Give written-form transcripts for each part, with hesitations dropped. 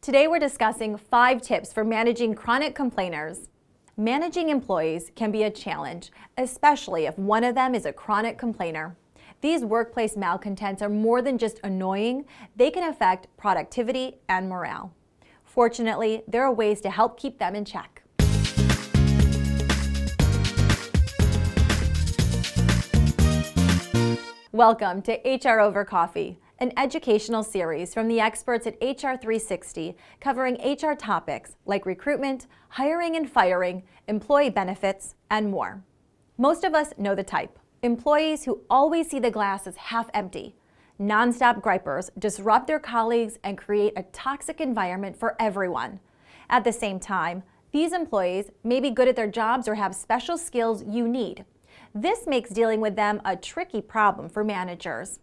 Today we're discussing 5 tips for managing chronic complainers. Managing employees can be a challenge, especially if one of them is a chronic complainer. These workplace malcontents are more than just annoying, they can affect productivity and morale. Fortunately, there are ways to help keep them in check. Welcome to HR Over Coffee, an educational series from the experts at HR 360 covering HR topics like recruitment, hiring and firing, employee benefits, and more. Most of us know the type. Employees who always see the glass as half empty. Nonstop gripers disrupt their colleagues and create a toxic environment for everyone. At the same time, these employees may be good at their jobs or have special skills you need. This makes dealing with them a tricky problem for managers.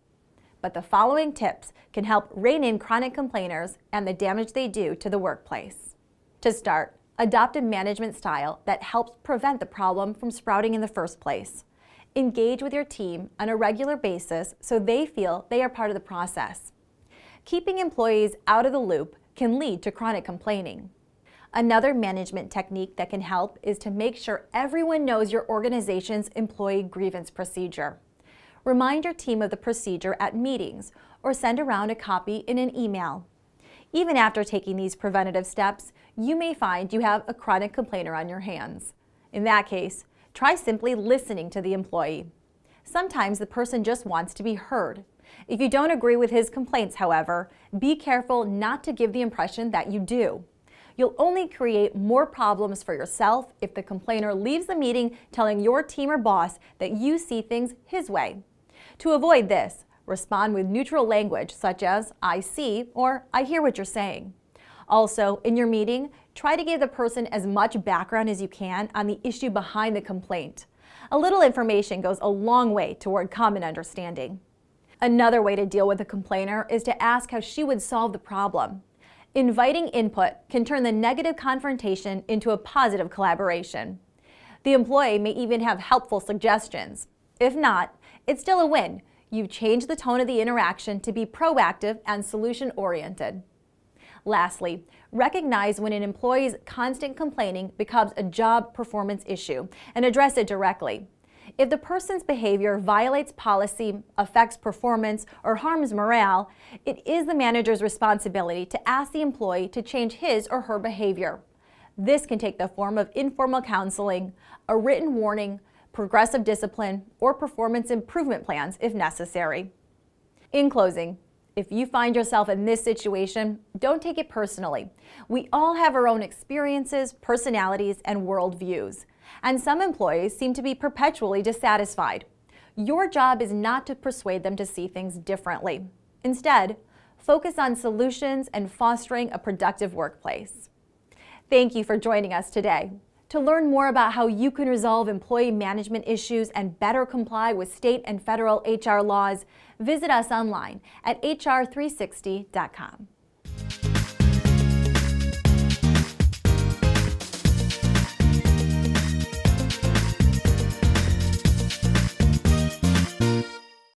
But the following tips can help rein in chronic complainers and the damage they do to the workplace. To start, adopt a management style that helps prevent the problem from sprouting in the first place. Engage with your team on a regular basis so they feel they are part of the process. Keeping employees out of the loop can lead to chronic complaining. Another management technique that can help is to make sure everyone knows your organization's employee grievance procedure. Remind your team of the procedure at meetings or send around a copy in an email. Even after taking these preventative steps, you may find you have a chronic complainer on your hands. In that case, try simply listening to the employee. Sometimes the person just wants to be heard. If you don't agree with his complaints, however, be careful not to give the impression that you do. You'll only create more problems for yourself if the complainer leaves the meeting telling your team or boss that you see things his way. To avoid this, respond with neutral language such as "I see" or "I hear what you're saying." Also, in your meeting, try to give the person as much background as you can on the issue behind the complaint. A little information goes a long way toward common understanding. Another way to deal with a complainer is to ask how she would solve the problem. Inviting input can turn the negative confrontation into a positive collaboration. The employee may even have helpful suggestions. If not, it's still a win. You've changed the tone of the interaction to be proactive and solution-oriented. Lastly, recognize when an employee's constant complaining becomes a job performance issue and address it directly. If the person's behavior violates policy, affects performance, or harms morale, it is the manager's responsibility to ask the employee to change his or her behavior. This can take the form of informal counseling, a written warning, progressive discipline, or performance improvement plans if necessary. In closing, if you find yourself in this situation, don't take it personally. We all have our own experiences, personalities, and worldviews. And some employees seem to be perpetually dissatisfied. Your job is not to persuade them to see things differently. Instead, focus on solutions and fostering a productive workplace. Thank you for joining us today. To learn more about how you can resolve employee management issues and better comply with state and federal HR laws, visit us online at hr360.com.